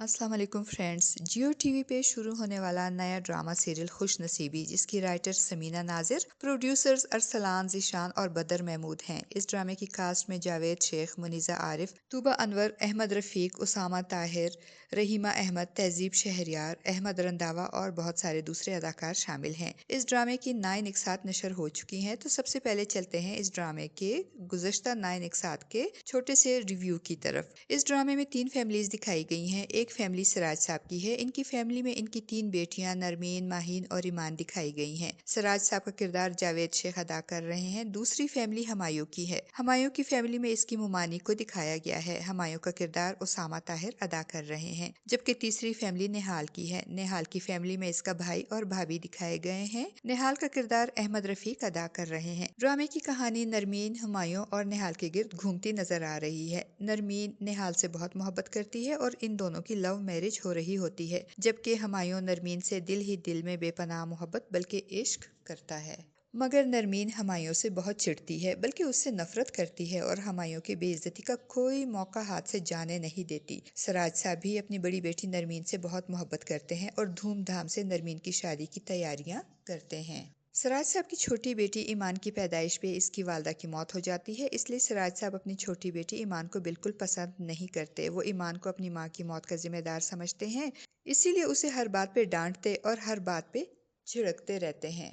السلام علیکم friends, Jio T V پہ شروع ہونے والا نیا ڈرامہ سیریل خوش نصیبی، جس کی رائٹر سمینہ ناظر، پروڈیوسرز ارسلان ذیشان اور بدر محمود ہیں۔ اس ڈرامے کی کاسٹ میں جاوید شیخ، منیزہ عارف، طوبہ انور، احمد رفیق، اسامہ طاہر، رحیمہ احمد، تہذیب شہریار، احمد رنداوا اور بہت سارے دوسرے اداکار شامل ہیں۔ اس ڈرامے کی 9 اقساط نشر ہو چکی ہیں، تو سب سے پہلے چلتے ہیں اس ڈرامے کے گزشتہ 9 اقساط کے چھوٹے سے ریویو کی طرف۔ اس ڈرامے میں 3 فیملیز دکھائی گئی ہیں۔ ایک فیملی سراج صاحب کی ہے۔ ان کی فیملی میں ان کی 3 بیٹیاں نرمین، ماہین اور ایمان دکھائی گئی ہیں۔ سراج صاحب کا کردار جاوید شیخ ادا کر رہے ہیں۔ دوسری فیملی ہمایوں کی ہے۔ ہمایوں کی فیملی میں اس کی ممانی کو دکھایا گیا ہے۔ ہمایوں کا کردار اسامہ طاہر ادا کر رہے ہیں، جبکہ تیسری فیملی نہال کی ہے۔ نہال کی فیملی میں اس کا بھائی اور بھابھی دکھائے گئے ہیں۔ نہال کا کردار احمد رفیق ادا کر رہے ہیں۔ ڈرامے کی کہانی نرمین، ہمایوں اور نہال کے گرد گھومتی نظر آ رہی ہے۔ نرمین نہال سے بہت محبت کرتی ہے اور ان دونوں کی لو میرج ہو رہی ہوتی ہے، جبکہ ہمایوں نرمین سے دل ہی دل میں بے پناہ محبت بلکہ عشق کرتا ہے۔ مگر نرمین ہمایوں سے بہت چڑھتی ہے، بلکہ اس سے نفرت کرتی ہے اور ہمایوں کی بے عزتی کا کوئی موقع ہاتھ سے جانے نہیں دیتی۔ سراج صاحب بھی اپنی بڑی بیٹی نرمین سے بہت محبت کرتے ہیں اور دھوم دھام سے نرمین کی شادی کی تیاریاں کرتے ہیں۔ سراج صاحب کی چھوٹی بیٹی ایمان کی پیدائش پہ اس کی والدہ کی موت ہو جاتی ہے، اس لیے سراج صاحب اپنی چھوٹی بیٹی ایمان کو بالکل پسند نہیں کرتے۔ وہ ایمان کو اپنی ماں کی موت کا ذمہ دار سمجھتے ہیں، اسی لیے اسے ہر بات پہ ڈانٹتے اور ہر بات پہ جھڑکتے رہتے ہیں۔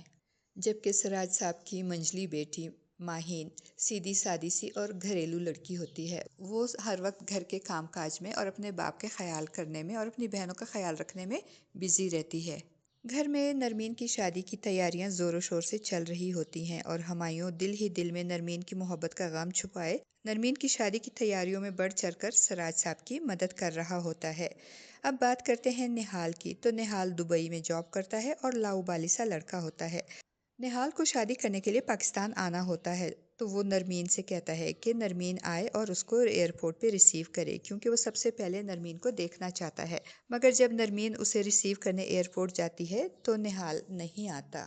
جبکہ سراج صاحب کی منجلی بیٹی ماہین سیدھی سادی سی اور گھریلو لڑکی ہوتی ہے۔ وہ ہر وقت گھر کے کام کاج میں اور اپنے باپ کے خیال کرنے میں اور اپنی بہنوں کا خیال رکھنے میں بزی رہتی ہے۔ گھر میں نرمین کی شادی کی تیاریاں زور و شور سے چل رہی ہوتی ہیں اور ہمایوں دل ہی دل میں نرمین کی محبت کا غم چھپائے نرمین کی شادی کی تیاریوں میں بڑھ چڑھ کر سراج صاحب کی مدد کر رہا ہوتا ہے۔ اب بات کرتے ہیں نہال کی، تو نہال دبئی میں جاب کرتا ہے اور لاؤبالی سا لڑکا ہوتا ہے۔ نہال کو شادی کرنے کے لیے پاکستان آنا ہوتا ہے، تو وہ نرمین سے کہتا ہے کہ نرمین آئے اور اس کو ایئرپورٹ پہ ریسیو کرے، کیونکہ وہ سب سے پہلے نرمین کو دیکھنا چاہتا ہے۔ مگر جب نرمین اسے ریسیو کرنے ایئرپورٹ جاتی ہے تو نہال نہیں آتا۔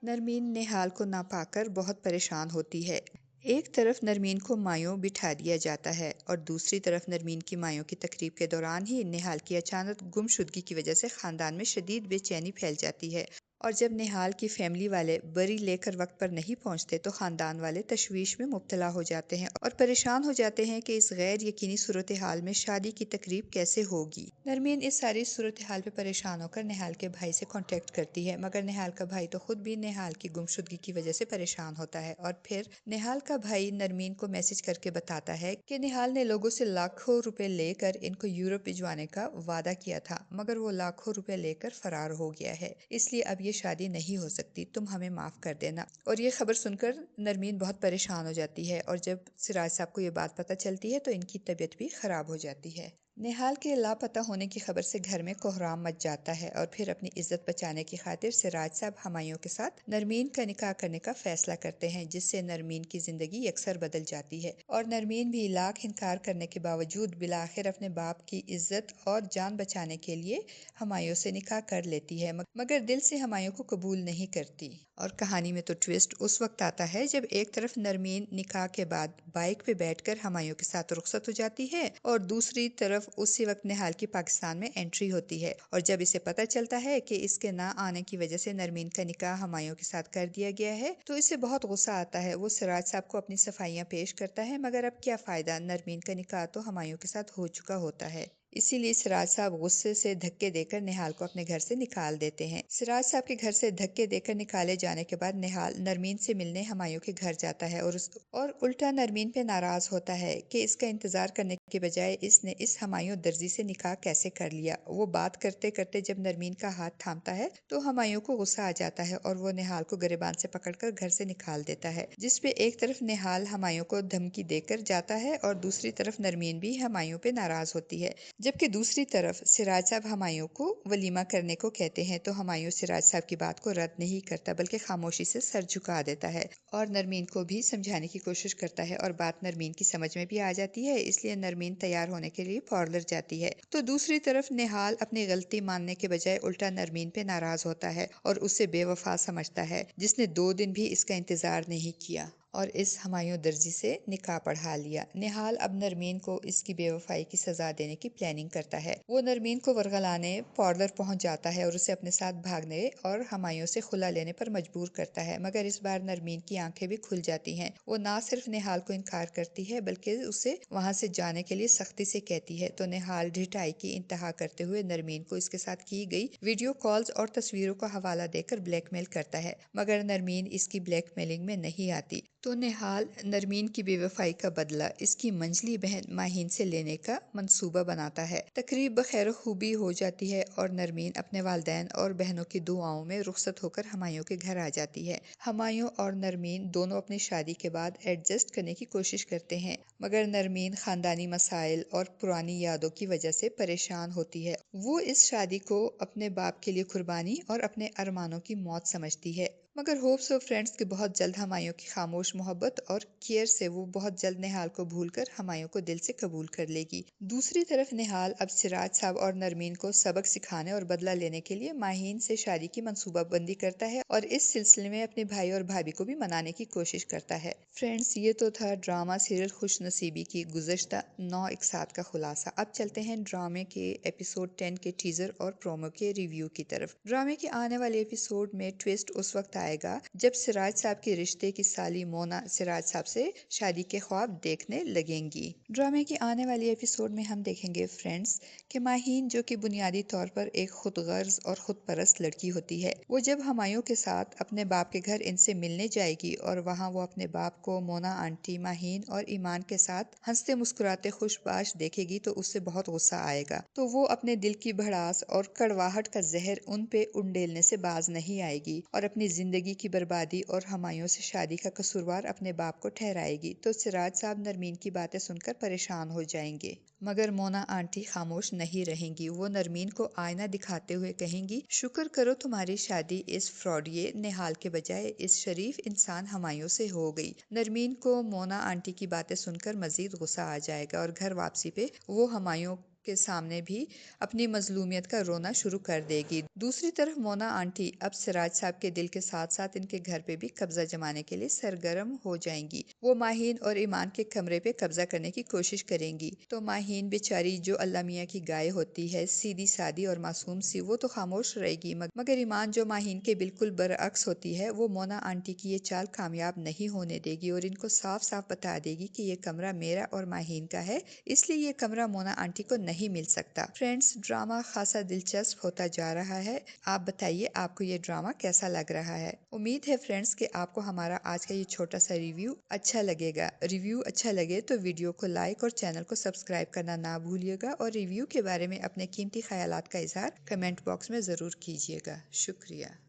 نرمین نہال کو نہ پا کر بہت پریشان ہوتی ہے۔ ایک طرف نرمین کو مایوں بٹھا دیا جاتا ہے اور دوسری طرف نرمین کی مایوں کی تقریب کے دوران ہی نہال کی اچانک گمشدگی کی وجہ سے خاندان میں شدید بے چینی پھیل جاتی ہے، اور جب نہال کی فیملی والے بری لے کر وقت پر نہیں پہنچتے تو خاندان والے تشویش میں مبتلا ہو جاتے ہیں اور پریشان ہو جاتے ہیں کہ اس غیر یقینی صورتحال میں شادی کی تقریب کیسے ہوگی۔ نرمین اس ساری صورتحال پہ پریشان ہو کر نہال کے بھائی سے کانٹیکٹ کرتی ہے، مگر نہال کا بھائی تو خود بھی نہال کی گمشدگی کی وجہ سے پریشان ہوتا ہے، اور پھر نہال کا بھائی نرمین کو میسج کر کے بتاتا ہے کہ نہال نے لوگوں سے لاکھوں روپے لے کر ان کو یورپ بھجوانے کا وعدہ کیا تھا، مگر وہ لاکھوں روپے لے کر فرار ہو گیا ہے، اس لیے اب یہ شادی نہیں ہو سکتی، تم ہمیں معاف کر دینا۔ اور یہ خبر سن کر نرمین بہت پریشان ہو جاتی ہے، اور جب سراج صاحب کو یہ بات پتہ چلتی ہے تو ان کی طبیعت بھی خراب ہو جاتی ہے۔ نہال کے لاپتہ ہونے کی خبر سے گھر میں کوہرام مچ جاتا ہے، اور پھر اپنی عزت بچانے کی خاطر سراج صاحب ہمایوں کے ساتھ نرمین کا نکاح کرنے کا فیصلہ کرتے ہیں، جس سے نرمین کی زندگی یکسر بدل جاتی ہے، اور نرمین بھی لاکھ انکار کرنے کے باوجود بالآخر اپنے باپ کی عزت اور جان بچانے کے لیے ہمایوں سے نکاح کر لیتی ہے، مگر دل سے ہمایوں کو قبول نہیں کرتی۔ اور کہانی میں تو ٹویسٹ اس وقت آتا ہے جب ایک طرف نرمین نکاح کے بعد بائک پہ بیٹھ کر ہمایوں کے ساتھ رخصت ہو جاتی ہے، اور دوسری طرف اسی وقت نہال کی پاکستان میں انٹری ہوتی ہے، اور جب اسے پتہ چلتا ہے کہ اس کے نہ آنے کی وجہ سے نرمین کا نکاح ہمایوں کے ساتھ کر دیا گیا ہے تو اسے بہت غصہ آتا ہے۔ وہ سراج صاحب کو اپنی صفائیاں پیش کرتا ہے، مگر اب کیا فائدہ، نرمین کا نکاح تو ہمایوں کے ساتھ ہو چکا ہوتا ہے۔ اسی لیے سراج صاحب غصے سے دھکے دے کر نہال کو اپنے گھر سے نکال دیتے ہیں۔ سراج صاحب کے گھر سے دھکے دے کر نکالے جانے کے بعد نہال نرمین سے ملنے ہمایوں کے گھر جاتا ہے، اور الٹا نرمین پہ ناراض ہوتا ہے کہ اس کا انتظار کرنے کے بجائے اس نے اس ہمایوں درزی سے نکاح کیسے کر لیا۔ وہ بات کرتے کرتے جب نرمین کا ہاتھ تھامتا ہے تو ہمایوں کو غصہ آ جاتا ہے اور وہ نہال کو گریبان سے پکڑ کر گھر سے نکال دیتا ہے، جس پہ ایک طرف نہال ہمایوں کو دھمکی دے کر جاتا ہے اور دوسری طرف نرمین بھی ہمایوں پہ ناراض ہوتی ہے، جبکہ دوسری طرف سراج صاحب ہمایوں کو ولیمہ کرنے کو کہتے ہیں تو ہمایوں سراج صاحب کی بات کو رد نہیں کرتا بلکہ خاموشی سے سر جھکا دیتا ہے اور نرمین کو بھی سمجھانے کی کوشش کرتا ہے، اور بات نرمین کی سمجھ میں بھی آ جاتی ہے، اس لیے نرمین تیار ہونے کے لیے پارلر جاتی ہے، تو دوسری طرف نہال اپنی غلطی ماننے کے بجائے الٹا نرمین پہ ناراض ہوتا ہے اور اسے بے وفا سمجھتا ہے، جس نے 2 دن بھی اس کا انتظار نہیں کیا۔ اور اس ہمایوں درزی سے نکاح پڑھا لیا۔ نہال اب نرمین کو اس کی بے وفائی کی سزا دینے کی پلاننگ کرتا ہے۔ وہ نرمین کو ورغلانے پارلر پہنچ جاتا ہے اور اسے اپنے ساتھ بھاگنے اور ہمایوں سے خلا لینے پر مجبور کرتا ہے، مگر اس بار نرمین کی آنکھیں بھی کھل جاتی ہیں۔ وہ نہ صرف نہال کو انکار کرتی ہے بلکہ اسے وہاں سے جانے کے لیے سختی سے کہتی ہے، تو نہال ڈھٹائی کی انتہا کرتے ہوئے نرمین کو اس کے ساتھ کی گئی ویڈیو کالز اور تصویروں کا حوالہ دے کر بلیک میل کرتا ہے، مگر نرمین اس کی بلیک میلنگ میں نہیں آتی، تو نہال نرمین کی بے وفائی کا بدلہ اس کی منجلی بہن ماہین سے لینے کا منصوبہ بناتا ہے۔ تقریب بخیر و خوبی ہو جاتی ہے اور نرمین اپنے والدین اور بہنوں کی دعاؤں میں رخصت ہو کر ہمایوں کے گھر آ جاتی ہے۔ ہمایوں اور نرمین دونوں اپنی شادی کے بعد ایڈجسٹ کرنے کی کوشش کرتے ہیں، مگر نرمین خاندانی مسائل اور پرانی یادوں کی وجہ سے پریشان ہوتی ہے۔ وہ اس شادی کو اپنے باپ کے لیے قربانی اور اپنے ارمانوں کی موت سمجھتی ہے، مگر ہوپس آف فرینڈز کے بہت جلد ہمایوں کی خاموش محبت اور کیئر سے وہ بہت جلد نہال کو بھول کر ہمایوں کو دل سے قبول کر لے گی۔ دوسری طرف نہال اب سراج صاحب اور نرمین کو سبق سکھانے اور بدلہ لینے کے لیے ماہین سے شادی کی منصوبہ بندی کرتا ہے اور اس سلسلے میں اپنے بھائی اور بھابھی کو بھی منانے کی کوشش کرتا ہے۔ فرینڈز، یہ تو تھا ڈرامہ سیریل خوش نصیبی کی گزشتہ 9 اقساط کا خلاصہ۔ اب چلتے ہیں ڈرامے کے ایپیسوڈ 10 کے ٹیزر اور پرومو کے ریویو کی طرف۔ ڈرامے کے آنے والے ایپیسوڈ میں ٹویسٹ اس وقت آئے گا جب سراج صاحب کے رشتے کی سالی مونا سراج صاحب سے شادی کے خواب دیکھنے لگیں گی۔ ڈرامے کے آنے والے ایپیسوڈ میں ہم دیکھیں گے فرینڈز کہ ماہین، جو کہ بنیادی طور پر ایک خود غرض اور خود پرست لڑکی ہوتی ہے، وہ جب ہمایوں کے ساتھ اپنے باپ کے گھر ان سے ملنے جائے گی اور وہاں وہ اپنے باپ کو مونا آنٹی، ماہین اور ایمان کے ساتھ ہنستے مسکراتے خوش باش دیکھے گی تو اس سے بہت غصہ آئے گا، تو وہ اپنے دل کی بھڑاس اور کڑواہٹ کا زہر ان پہ انڈیلنے سے باز نہیں آئے گی اور اپنی زندگی کی بربادی اور ہمایوں سے شادی کا قصوروار اپنے باپ کو ٹھہرائے گی۔ تو سراج صاحب نرمین کی باتیں سن کر پریشان ہو جائیں گے، مگر مونا آنٹی خاموش نہیں رہیں گی۔ وہ نرمین کو آئینہ دکھاتے ہوئے کہیں گی، شکر کرو تمہاری شادی اس فراڈیے نہال کے بجائے اس شریف انسان ہمایوں سے ہو گئی۔ نرمین کو مونا آنٹی کی باتیں سن کر مزید غصہ آ جائے گا اور گھر واپسی پہ وہ ہمایوں کے سامنے بھی اپنی مظلومیت کا رونا شروع کر دے گی۔ دوسری طرف مونا آنٹی اب سراج صاحب کے دل کے ساتھ ساتھ ان کے گھر پہ بھی قبضہ جمانے کے لیے سرگرم ہو جائیں گی۔ وہ ماہین اور ایمان کے کمرے پہ قبضہ کرنے کی کوشش کریں گی، تو ماہین بیچاری جو اللہ میاں کی گائے ہوتی ہے، سیدھی سادی اور معصوم سی، وہ تو خاموش رہے گی، مگر ایمان جو ماہین کے بالکل برعکس ہوتی ہے، وہ مونا آنٹی کی یہ چال کامیاب نہیں ہونے دے گی اور ان کو صاف صاف بتا دے گی کہ یہ کمرہ میرا اور ماہین کا ہے، اس لیے یہ کمرہ مونا آنٹی کو نہیں مل سکتا۔ فرینڈز، ڈرامہ خاصا دلچسپ ہوتا جا رہا ہے۔ آپ بتائیے آپ کو یہ ڈرامہ کیسا لگ رہا ہے؟ امید ہے فرینڈز کہ آپ کو ہمارا آج کا یہ چھوٹا سا ریویو اچھا لگے گا۔ ریویو اچھا لگے تو ویڈیو کو لائک اور چینل کو سبسکرائب کرنا نہ بھولیے گا، اور ریویو کے بارے میں اپنے قیمتی خیالات کا اظہار کمنٹ باکس میں ضرور کیجیے گا۔ شکریہ۔